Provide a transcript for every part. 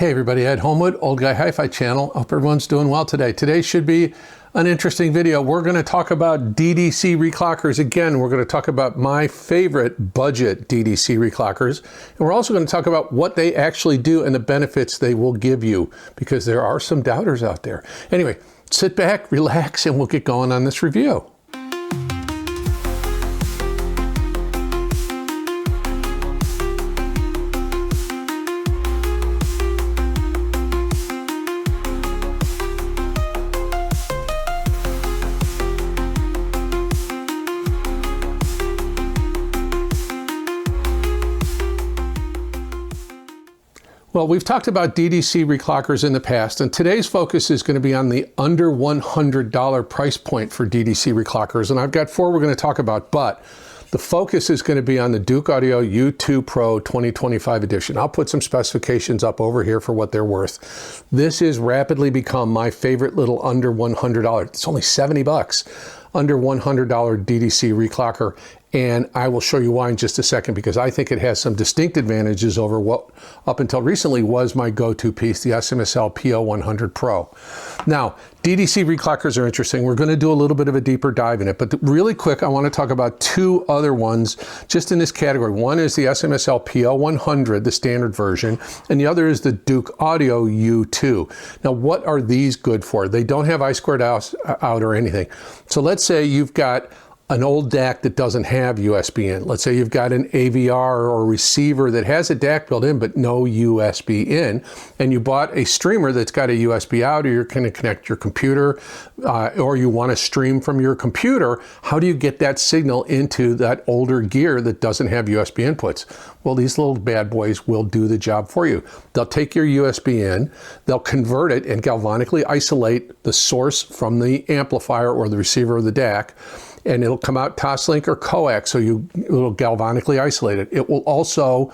Hey everybody, Ed Homewood, Old Guy Hi-Fi channel. Hope everyone's doing well today. Today should be an interesting video. We're going to talk about DDC reclockers. Again, we're going to talk about my favorite budget DDC reclockers. And we're also going to talk about what they actually do and the benefits they will give you, because there are some doubters out there. Anyway, sit back, relax, and we'll get going on this review. Well, we've talked about DDC reclockers in the past, and today's focus is going to be on the under $100 price point for DDC reclockers. And I've got four we're going to talk about, but the focus is going to be on the Douk U2 Pro 2025 edition. I'll put some specifications up over here for what they're worth. This has rapidly become my favorite little under $100. It's only 70 bucks. Under $100 DDC reclocker, and I will show you why in just a second, because I think it has some distinct advantages over what up until recently was my go-to piece, the SMSL PO100 Pro. Now, DDC reclockers are interesting. We're going to do a little bit of a deeper dive in it, but really quick, I want to talk about two other ones just in this category. One is the SMSL PO100, the standard version, and the other is the Douk U2. Now, what are these good for? They don't have I2 out or anything. So let's say you've got an old DAC that doesn't have USB in. Let's say you've got an AVR or receiver that has a DAC built in but no USB in, and you bought a streamer that's got a USB out, or you're going to connect your computer, or you want to stream from your computer. How do you get that signal into that older gear that doesn't have USB inputs? Well, these little bad boys will do the job for you. They'll take your USB in, they'll convert it and galvanically isolate the source from the amplifier or the receiver or the DAC, and it'll come out Toslink or coax, so it'll galvanically isolate it. It will also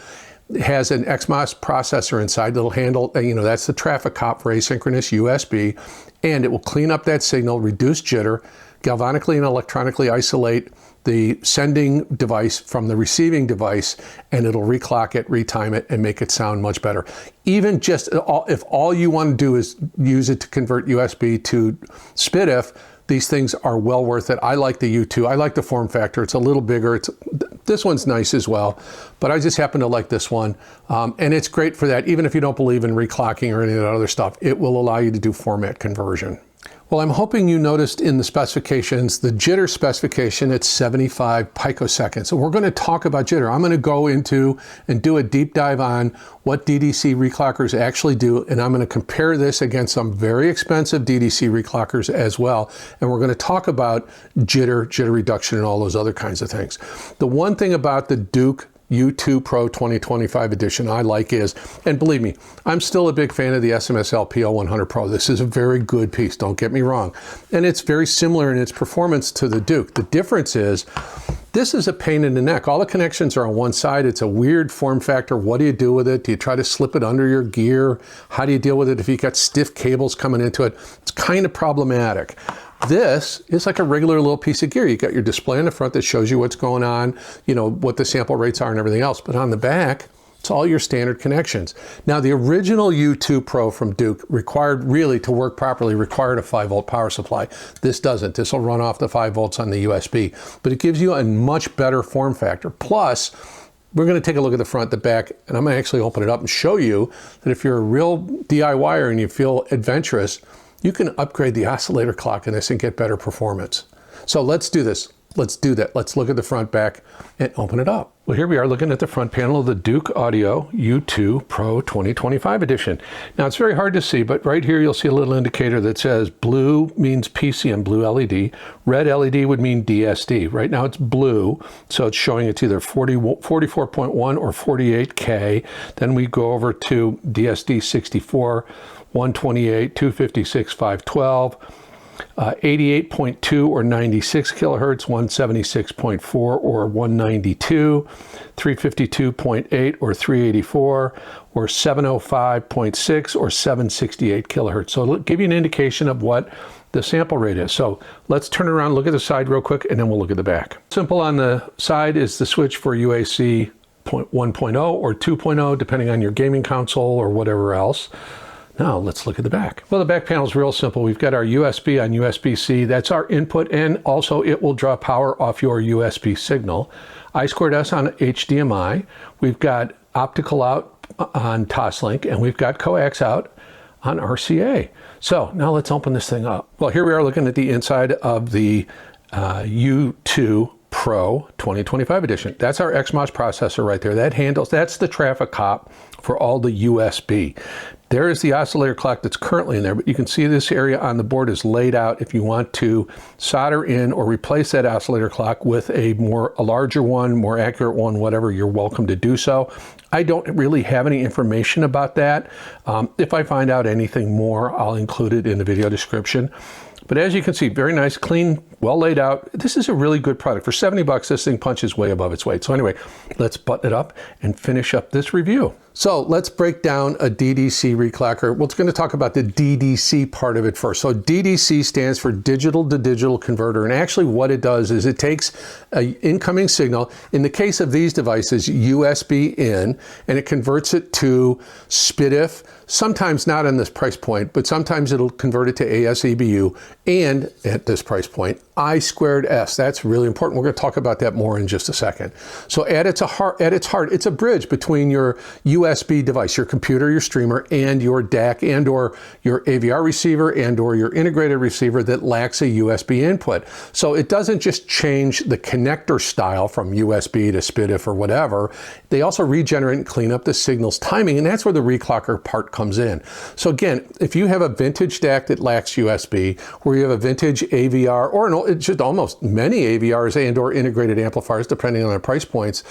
has an XMOS processor inside that'll handle, that's the traffic cop for asynchronous USB, and it will clean up that signal, reduce jitter, galvanically and electronically isolate the sending device from the receiving device, and it'll reclock it, retime it, and make it sound much better. Even just if all you want to do is use it to convert USB to SPDIF, these things are well worth it. I like the U2. I like the form factor. It's a little bigger. This one's nice as well, but I just happen to like this one. And it's great for that. Even if you don't believe in reclocking or any of that other stuff, it will allow you to do format conversion. Well, I'm hoping you noticed in the specifications, the jitter specification at 75 picoseconds. So we're going to talk about jitter. I'm going to go into and do a deep dive on what DDC reclockers actually do, and I'm going to compare this against some very expensive DDC reclockers as well. And we're going to talk about jitter reduction, and all those other kinds of things. The one thing about the Douk U2 Pro 2025 edition I like is, and believe me, I'm still a big fan of the SMSL PO100 Pro. This is a very good piece, don't get me wrong. And it's very similar in its performance to the Douk. The difference is, this is a pain in the neck. All the connections are on one side. It's a weird form factor. What do you do with it? Do you try to slip it under your gear? How do you deal with it if you've got stiff cables coming into it? It's kind of problematic. This is like a regular little piece of gear. You got your display in the front that shows you what's going on, what the sample rates are and everything else. But on the back, it's all your standard connections. Now, the original U2 Pro from Douk really to work properly, required a 5-volt power supply. This doesn't. This will run off the 5 volts on the USB, but it gives you a much better form factor. Plus, we're going to take a look at the front, the back, and I'm going to actually open it up and show you that if you're a real DIYer and you feel adventurous, you can upgrade the oscillator clock in this and get better performance. So let's do this. Let's do that. Let's look at the front, back, and open it up. Well, here we are looking at the front panel of the Douk U2 Pro 2025 edition. Now, it's very hard to see, but right here you'll see a little indicator that says blue means PCM, blue LED. Red LED would mean DSD. Right now it's blue, so it's showing it's either 44.1 or 48K. Then we go over to DSD 64, 128, 256, 512, 88.2 or 96 kilohertz, 176.4 or 192, 352.8 or 384, or 705.6 or 768 kilohertz. So it'll give you an indication of what the sample rate is. So let's turn around, look at the side real quick, and then we'll look at the back. Simple on the side is the switch for UAC 1.0 or 2.0, depending on your gaming console or whatever else. Now let's look at the back. Well, the back panel is real simple. We've got our USB on USB-C. That's our input, and also it will draw power off your USB signal. I2S on HDMI. We've got optical out on Toslink, and we've got coax out on RCA. So now let's open this thing up. Well, here we are looking at the inside of the U2 Pro 2025 edition. That's our XMOS processor right there. That's the traffic cop for all the USB. There is the oscillator clock that's currently in there, but you can see this area on the board is laid out if you want to solder in or replace that oscillator clock with a larger one, more accurate one, whatever, you're welcome to do so. I don't really have any information about that. If I find out anything more, I'll include it in the video description. But as you can see, very nice, clean, well laid out. This is a really good product. For 70 bucks, this thing punches way above its weight. So anyway, let's button it up and finish up this review. So let's break down a DDC reclocker. We're going to talk about the DDC part of it first. So DDC stands for digital to digital converter. And actually what it does is it takes an incoming signal, in the case of these devices, USB in, and it converts it to SPDIF, sometimes not on this price point, but sometimes it'll convert it to ASEBU, and at this price point, I2S. That's really important. We're going to talk about that more in just a second. So at its heart, it's a bridge between your USB device, your computer, your streamer, and your DAC and or your AVR receiver and or your integrated receiver that lacks a USB input. So it doesn't just change the connector style from USB to SPDIF or whatever. They also regenerate and clean up the signal's timing, and that's where the reclocker part comes in. So again, if you have a vintage DAC that lacks USB, or you have a vintage AVR, or it's just almost many AVRs and or integrated amplifiers, depending on their price points,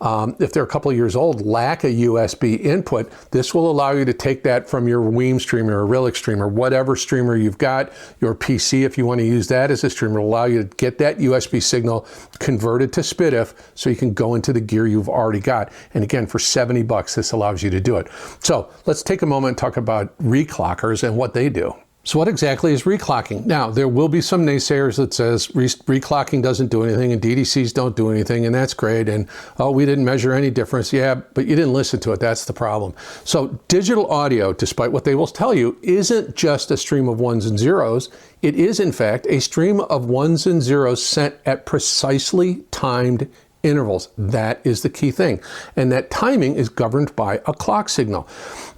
if they're a couple of years old, lack a USB input, this will allow you to take that from your Weem streamer or Relic streamer, whatever streamer you've got, your PC, if you want to use that as a streamer, will allow you to get that USB signal converted to SPDIF so you can go into the gear you've already got. And again, for 70 bucks, this allows you to do it. So let's take a moment and talk about reclockers and what they do. So what exactly is reclocking? Now, there will be some naysayers that says reclocking doesn't do anything and DDCs don't do anything, and that's great, and oh, we didn't measure any difference. Yeah, but you didn't listen to it. That's the problem. So digital audio, despite what they will tell you, isn't just a stream of ones and zeros. It is, in fact, a stream of ones and zeros sent at precisely timed intervals. That is the key thing. And that timing is governed by a clock signal.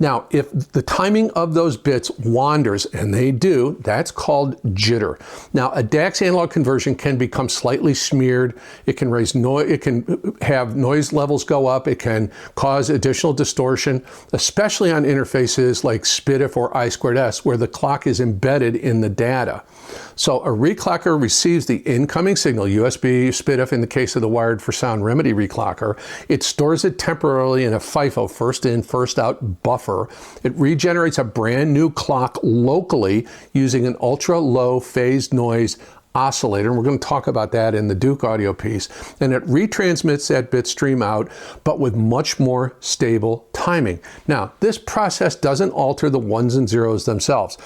Now, if the timing of those bits wanders, and they do, that's called jitter. Now, a DACs analog conversion can become slightly smeared. It can raise noise, it can have noise levels go up. It can cause additional distortion, especially on interfaces like SPDIF or I2S, where the clock is embedded in the data. So a reclocker receives the incoming signal, USB, SPDIF in the case of the wired for sound remedy reclocker. It stores it temporarily in a FIFO, first in, first out buffer. It regenerates a brand new clock locally using an ultra low phase noise oscillator, and we're going to talk about that in the Douk audio piece, and it retransmits that bit stream out, but with much more stable timing. Now, this process doesn't alter the ones and zeros themselves,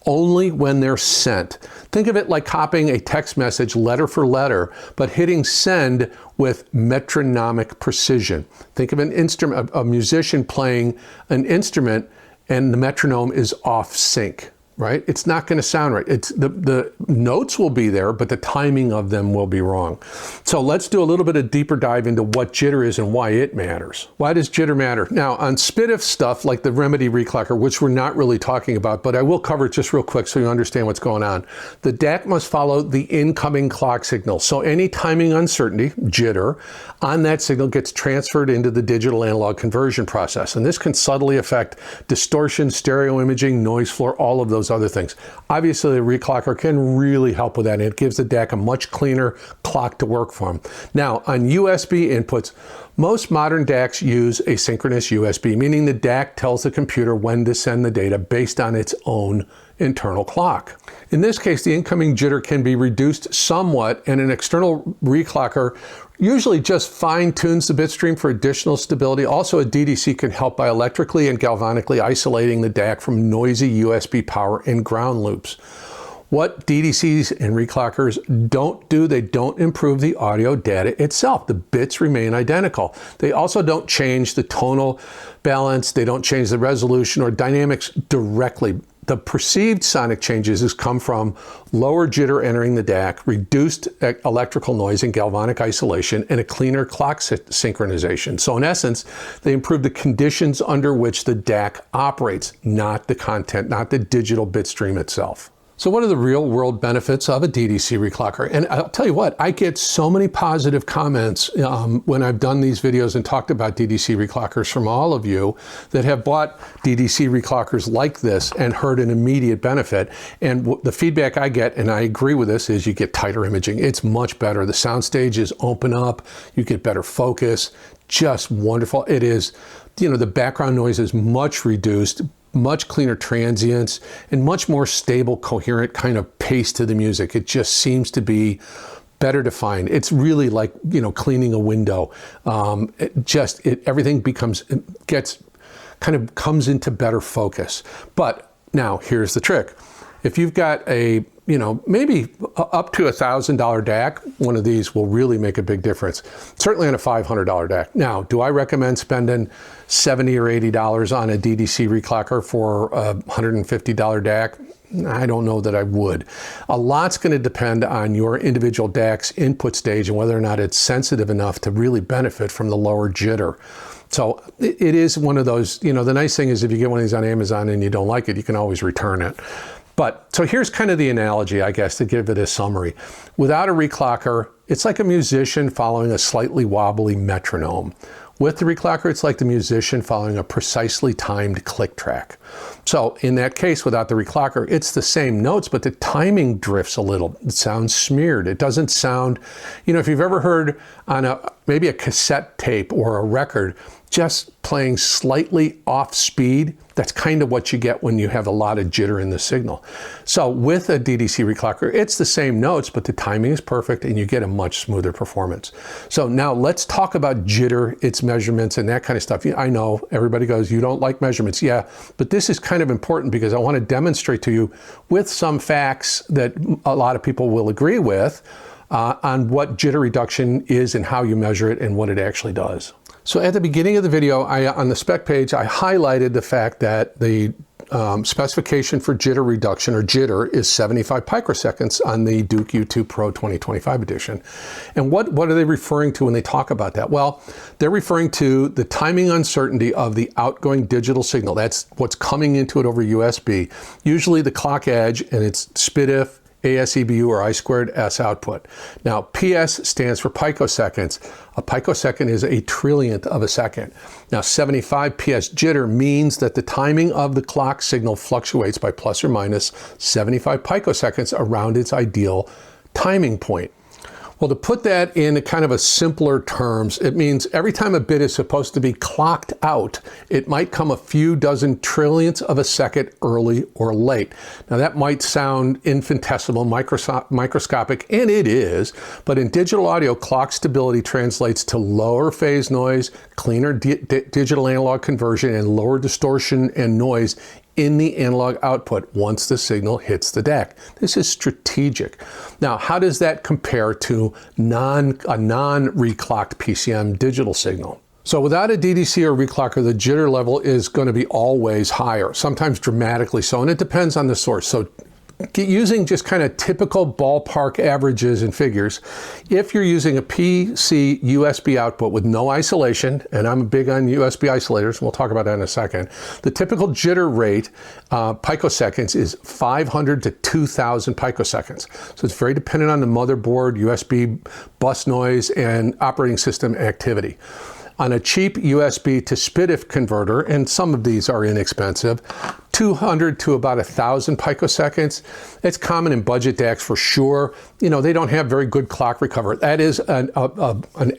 only when they're sent. Think of it like copying a text message letter for letter, but hitting send with metronomic precision. Think of an instrument, a musician playing an instrument, and the metronome is off sync. Right? It's not going to sound right. It's the notes will be there, but the timing of them will be wrong. So let's do a little bit of deeper dive into what jitter is and why it matters. Why does jitter matter? Now, on SPDIF stuff like the remedy reclocker, which we're not really talking about, but I will cover it just real quick so you understand what's going on. The DAC must follow the incoming clock signal. So any timing uncertainty, jitter, on that signal gets transferred into the digital analog conversion process. And this can subtly affect distortion, stereo imaging, noise floor, all of those other things. Obviously, the reclocker can really help with that. It gives the DAC a much cleaner clock to work from. Now, on USB inputs, most modern DACs use asynchronous USB, meaning the DAC tells the computer when to send the data based on its own internal clock. In this case, the incoming jitter can be reduced somewhat, and an external reclocker usually just fine-tunes the bit stream for additional stability. Also, a DDC can help by electrically and galvanically isolating the DAC from noisy USB power and ground loops. What DDCs and reclockers don't do, they don't improve the audio data itself. The bits remain identical. They also don't change the tonal balance, they don't change the resolution or dynamics directly. The perceived sonic changes has come from lower jitter entering the DAC, reduced electrical noise and galvanic isolation, and a cleaner clock synchronization. So in essence, they improve the conditions under which the DAC operates, not the content, not the digital bit stream itself. So what are the real world benefits of a DDC reclocker? And I'll tell you what, I get so many positive comments when I've done these videos and talked about DDC reclockers from all of you that have bought DDC reclockers like this and heard an immediate benefit. And the feedback I get, and I agree with this, is you get tighter imaging. It's much better. The sound stages open up, you get better focus, just wonderful. It is, you know, the background noise is much reduced, much cleaner transients, and much more stable, coherent kind of pace to the music. It just seems to be better defined. It's really like, you know, cleaning a window. Everything comes into better focus. But now here's the trick. If you've got a, you know, maybe up to $1,000 DAC, one of these will really make a big difference. Certainly on a $500 DAC. Now, do I recommend spending $70 or $80 on a DDC reclocker for a $150 DAC? I don't know that I would. A lot's going to depend on your individual DAC's input stage and whether or not it's sensitive enough to really benefit from the lower jitter. So it is one of those, you know, the nice thing is if you get one of these on Amazon and you don't like it, you can always return it. But so here's kind of the analogy, I guess, to give it a summary. Without a reclocker, it's like a musician following a slightly wobbly metronome. With the reclocker, it's like the musician following a precisely timed click track. So in that case, without the reclocker, it's the same notes, but the timing drifts a little. It sounds smeared. It doesn't sound, you know, if you've ever heard on maybe a cassette tape or a record, just playing slightly off speed, that's kind of what you get when you have a lot of jitter in the signal. So with a DDC reclocker, it's the same notes, but the timing is perfect and you get a much smoother performance. So now let's talk about jitter, its measurements and that kind of stuff. I know everybody goes, you don't like measurements. Yeah, but this is kind of important because I want to demonstrate to you with some facts that a lot of people will agree with on what jitter reduction is and how you measure it and what it actually does. So at the beginning of the video, on the spec page, I highlighted the fact that the specification for jitter reduction, or jitter, is 75 picoseconds on the Douk U2 Pro 2025 edition. And what are they referring to when they talk about that? Well, they're referring to the timing uncertainty of the outgoing digital signal. That's what's coming into it over USB. Usually the clock edge and its SPDIF, ASEBU, or I²S output. Now, PS stands for picoseconds. A picosecond is a trillionth of a second. Now, 75 PS jitter means that the timing of the clock signal fluctuates by plus or minus 75 picoseconds around its ideal timing point. Well, to put that in kind of a simpler terms, it means every time a bit is supposed to be clocked out, it might come a few dozen trillionths of a second early or late. Now that might sound infinitesimal, microscopic, and it is, but in digital audio, clock stability translates to lower phase noise, cleaner digital analog conversion, and lower distortion and noise in the analog output once the signal hits the DAC. This is strategic. Now, how does that compare to a non-reclocked PCM digital signal? So without a DDC or reclocker, the jitter level is going to be always higher, sometimes dramatically so, and it depends on the source. So using just kind of typical ballpark averages and figures, if you're using a PC USB output with no isolation, and I'm big on USB isolators, and we'll talk about that in a second, the typical jitter rate, picoseconds, is 500 to 2,000 picoseconds. So it's very dependent on the motherboard, USB bus noise, and operating system activity. On a cheap USB to SPDIF converter, and some of these are inexpensive, 200 to about 1,000 picoseconds. It's common in budget DACs for sure. You know, they don't have very good clock recovery. That is an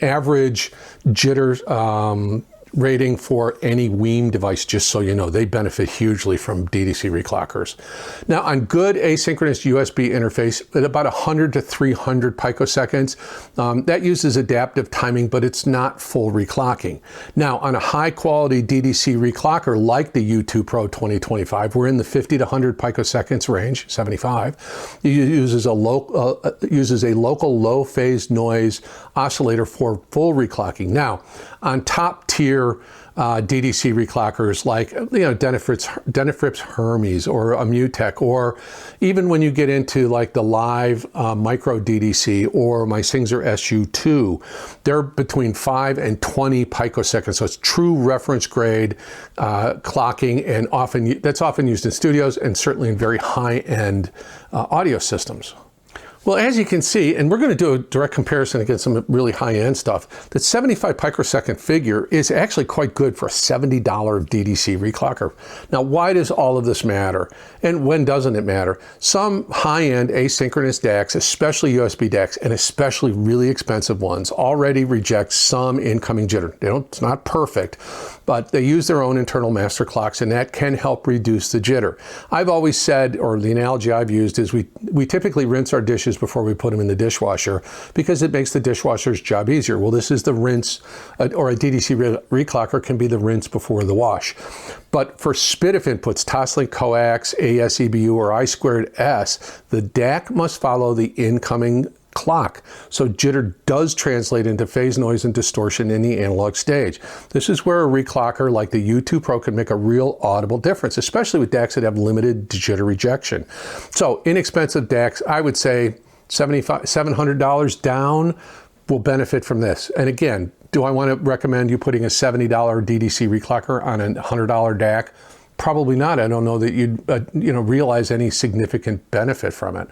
average jitter rating for any Weem device, just so you know. They benefit hugely from DDC reclockers. Now, on good asynchronous USB interface, at about 100 to 300 picoseconds, that uses adaptive timing, but it's not full reclocking. Now, on a high quality DDC reclocker like the U2 Pro 2025, we're in the 50 to 100 picoseconds range, 75. It uses a local low phase noise oscillator for full reclocking. Now, on top tier DDC reclockers like Denefrips Hermes or a Mutech, or even when you get into like the live micro DDC or my Singzer SU2, they're between 5 and 20 picoseconds. So it's true reference grade clocking, and that's often used in studios and certainly in very high-end audio systems. Well, as you can see, and we're going to do a direct comparison against some really high-end stuff, that 75 picosecond figure is actually quite good for a $70 DDC reclocker. Now, why does all of this matter? And when doesn't it matter? Some high-end asynchronous DACs, especially USB DACs, and especially really expensive ones, already reject some incoming jitter. It's not perfect, but they use their own internal master clocks, and that can help reduce the jitter. I've always said, or the analogy I've used is we typically rinse our dishes before we put them in the dishwasher because it makes the dishwasher's job easier. Well, this is the rinse, or a DDC reclocker can be the rinse before the wash. But for SPDIF inputs, Toslink coax, ASEBU, or I2S, the DAC must follow the incoming clock. So jitter does translate into phase noise and distortion in the analog stage. This is where a reclocker like the U2 Pro can make a real audible difference, especially with DACs that have limited jitter rejection. So inexpensive DACs, I would say $700 down will benefit from this. And again, do I want to recommend you putting a $70 DDC reclocker on a $100 DAC? Probably not. I don't know that you'd realize any significant benefit from it.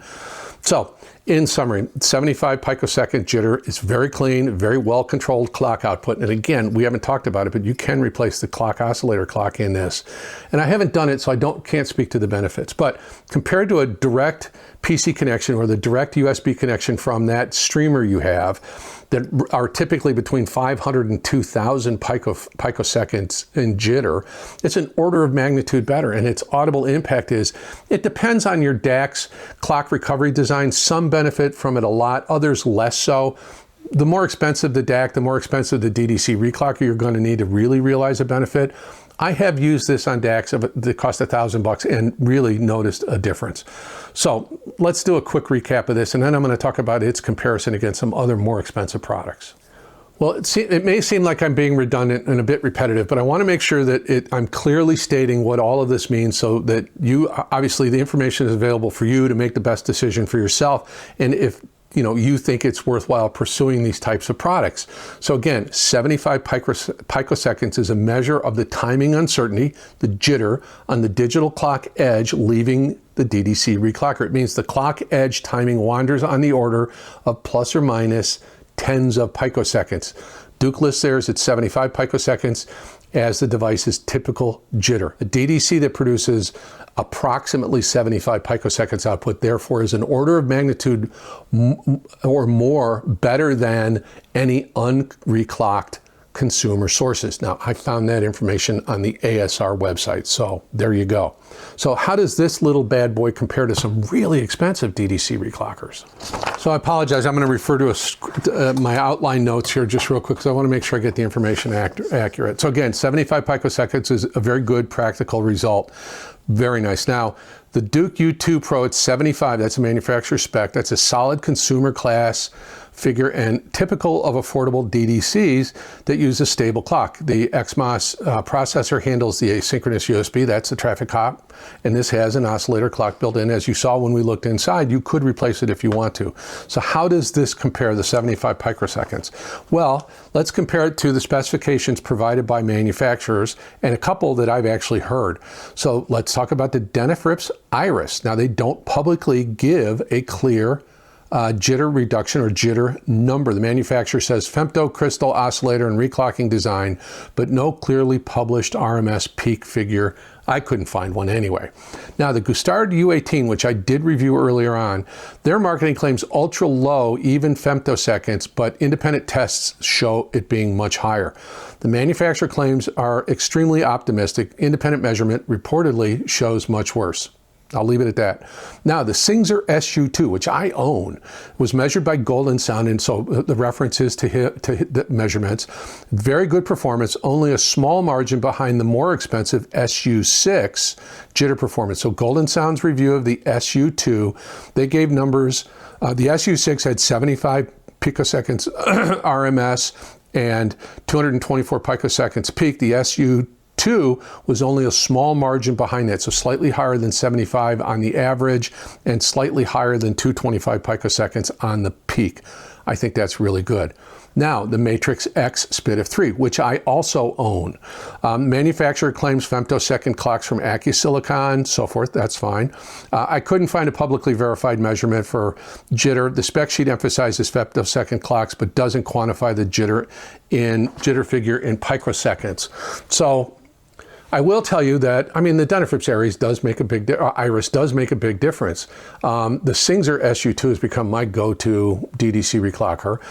So, in summary, 75 picosecond jitter is very clean, very well-controlled clock output. And again, we haven't talked about it, but you can replace the clock oscillator clock in this. And I haven't done it, so I can't speak to the benefits. But compared to a direct PC connection or the direct USB connection from that streamer you have, that are typically between 500 and 2,000 picoseconds in jitter, it's an order of magnitude better. And its audible impact it depends on your DAC's clock recovery design. Some benefit from it a lot, others less so. The more expensive the DAC, the more expensive the DDC reclocker you're going to need to really realize a benefit. I have used this on DACs that cost $1,000 and really noticed a difference. So let's do a quick recap of this, and then I'm going to talk about its comparison against some other more expensive products. Well, it may seem like I'm being redundant and a bit repetitive, but I want to make sure that I'm clearly stating what all of this means so that obviously the information is available for you to make the best decision for yourself. And if you think it's worthwhile pursuing these types of products. So again, 75 picoseconds is a measure of the timing uncertainty, the jitter, on the digital clock edge leaving the DDC reclocker. It means the clock edge timing wanders on the order of plus or minus tens of picoseconds. Douk lists theirs at 75 picoseconds as the device's typical jitter. A DDC that produces approximately 75 picoseconds output, therefore, is an order of magnitude or more better than any unreclocked consumer sources. Now, I found that information on the ASR website, so there you go. So how does this little bad boy compare to some really expensive DDC reclockers? So I apologize, I'm going to refer to my outline notes here just real quick because I want to make sure I get the information accurate. So again, 75 picoseconds is a very good practical result. Very nice. Now, the Douk U2 Pro at 75, that's a manufacturer spec. That's a solid consumer class figure and typical of affordable DDCs that use a stable clock. The XMOS processor handles the asynchronous USB, that's the traffic cop, and this has an oscillator clock built in. As you saw when we looked inside, you could replace it if you want to. So how does this compare, the 75 picoseconds? Well, let's compare it to the specifications provided by manufacturers and a couple that I've actually heard. So let's talk about the Denefrips Iris. Now, they don't publicly give a clear jitter reduction or jitter number. The manufacturer says femto, crystal, oscillator, and reclocking design, but no clearly published RMS peak figure. I couldn't find one anyway. Now, the Gustard U18, which I did review earlier on, their marketing claims ultra low, even femtoseconds, but independent tests show it being much higher. The manufacturer claims are extremely optimistic. Independent measurement reportedly shows much worse. I'll leave it at that. Now, the Singzer SU2, which I own, was measured by Golden Sound, and so the reference is to the measurements. Very good performance, only a small margin behind the more expensive SU6 jitter performance. So Golden Sound's review of the SU2, they gave numbers. The SU6 had 75 picoseconds RMS and 224 picoseconds peak. The SU2 was only a small margin behind that, so slightly higher than 75 on the average and slightly higher than 225 picoseconds on the peak. I think that's really good. Now, the Matrix X SPDIF3, which I also own. Manufacturer claims femtosecond clocks from AccuSilicon, so forth, that's fine. I couldn't find a publicly verified measurement for jitter. The spec sheet emphasizes femtosecond clocks, but doesn't quantify the jitter figure in picoseconds. So, I will tell you that, I mean, the Denafrips Iris does make a big difference. The Singzer SU2 has become my go-to DDC reclocker.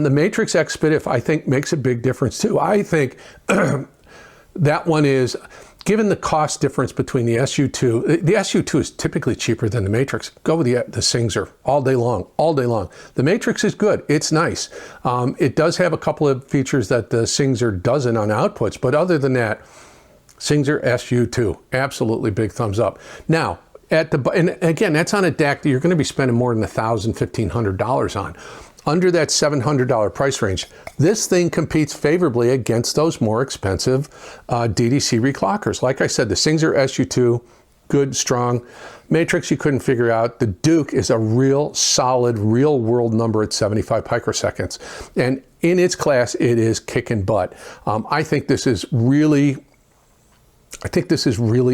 The Matrix X SPDIF, I think, makes a big difference too. I think that one is, given the cost difference between the SU2, the SU2 is typically cheaper than the Matrix. Go with the Singzer all day long, all day long. The Matrix is good, it's nice. It does have a couple of features that the Singzer doesn't on outputs, but other than that, Singzer SU2, absolutely big thumbs up. Now, and again, that's on a DAC that you're going to be spending more than $1,000, $1,500 on. Under that $700 price range, this thing competes favorably against those more expensive DDC reclockers. Like I said, the Singzer SU2, good, strong. Matrix you couldn't figure out. The Douk is a real solid, real world number at 75 picoseconds. And in its class, it is kicking butt. I think this is really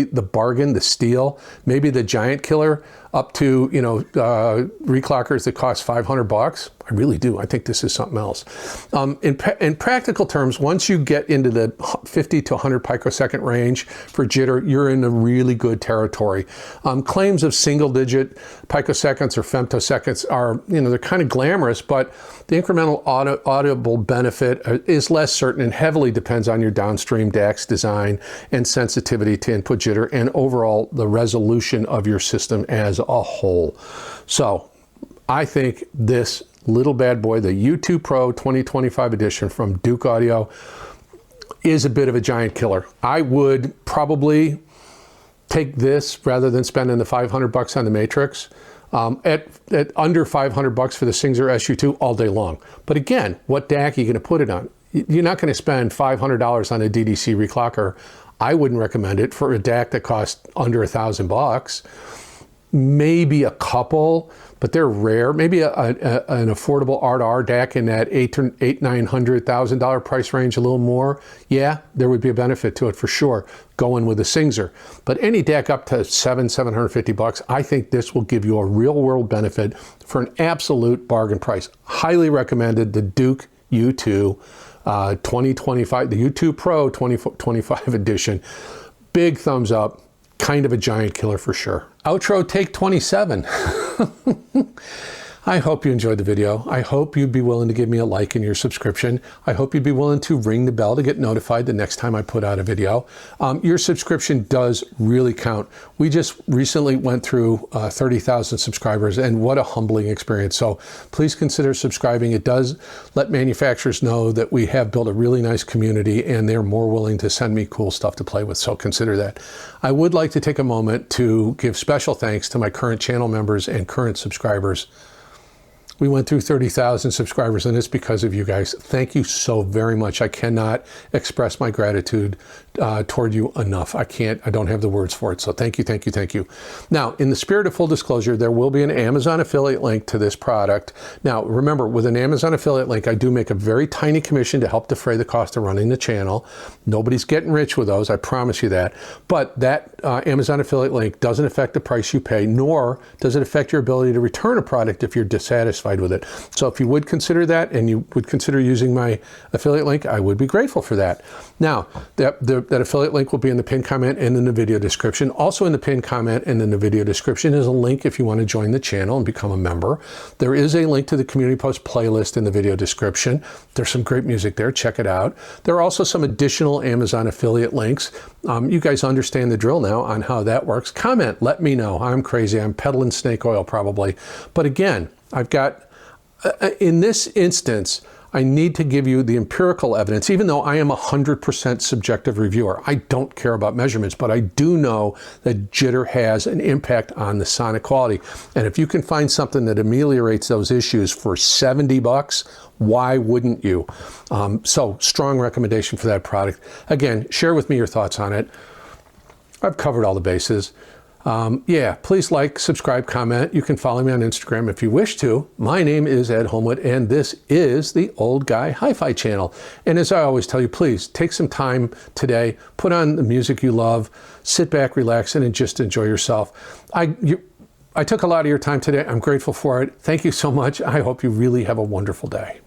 the bargain, the steal, maybe the giant killer, up to, reclockers that cost $500. I really do. I think this is something else. In practical terms, once you get into the 50 to 100 picosecond range for jitter, you're in a really good territory. Claims of single-digit picoseconds or femtoseconds are, they're kind of glamorous, but the incremental audible benefit is less certain and heavily depends on your downstream DACs design and sensitivity to input jitter and overall the resolution of your system as a whole. So I think this little bad boy, the U2 Pro 2025 edition from Douk Audio, is a bit of a giant killer. I would probably take this rather than spending the $500 on the Matrix. At under $500 for the Singzer SU2 all day long. But again, what DAC are you going to put it on? You're not going to spend $500 on a DDC reclocker. I wouldn't recommend it for a DAC that costs under $1,000. Maybe a couple, but they're rare. Maybe an affordable R2R DAC in that $800,000-$900,000 price range, a little more. Yeah, there would be a benefit to it for sure, going with a Singzer. But any DAC up to $750, I think this will give you a real world benefit for an absolute bargain price. Highly recommended, the Douk U2 2025, the U2 Pro 2025 edition. Big thumbs up. Kind of a giant killer for sure. Outro take 27. I hope you enjoyed the video. I hope you'd be willing to give me a like and your subscription. I hope you'd be willing to ring the bell to get notified the next time I put out a video. Your subscription does really count. We just recently went through 30,000 subscribers, and what a humbling experience. So please consider subscribing. It does let manufacturers know that we have built a really nice community and they're more willing to send me cool stuff to play with. So consider that. I would like to take a moment to give special thanks to my current channel members and current subscribers. We went through 30,000 subscribers, and it's because of you guys. Thank you so very much. I cannot express my gratitude toward you enough. I don't have the words for it. So thank you, thank you, thank you. Now, in the spirit of full disclosure, there will be an Amazon affiliate link to this product. Now, remember, with an Amazon affiliate link, I do make a very tiny commission to help defray the cost of running the channel. Nobody's getting rich with those, I promise you that. But that Amazon affiliate link doesn't affect the price you pay, nor does it affect your ability to return a product if you're dissatisfied with it. So if you would consider that, and you would consider using my affiliate link, I would be grateful for that. Now, that affiliate link will be in the pinned comment and in the video description. Also in the pinned comment and in the video description is a link if you want to join the channel and become a member. There is a link to the community post playlist in the video description. There's some great music there. Check it out. There are also some additional Amazon affiliate links. You guys understand the drill now on how that works. Comment, let me know. I'm crazy. I'm peddling snake oil probably. But again, I've got, in this instance, I need to give you the empirical evidence, even though I am 100% subjective reviewer. I don't care about measurements, but I do know that jitter has an impact on the sonic quality. And if you can find something that ameliorates those issues for 70 bucks, why wouldn't you? So strong recommendation for that product. Again, share with me your thoughts on it. I've covered all the bases. Yeah, please like, subscribe, comment. You can follow me on Instagram if you wish to. My name is Ed Homewood, and this is the Old Guy Hi-Fi channel. And as I always tell you, please take some time today, put on the music you love, sit back, relax, and just enjoy yourself. I took a lot of your time today. I'm grateful for it. Thank you so much. I hope you really have a wonderful day.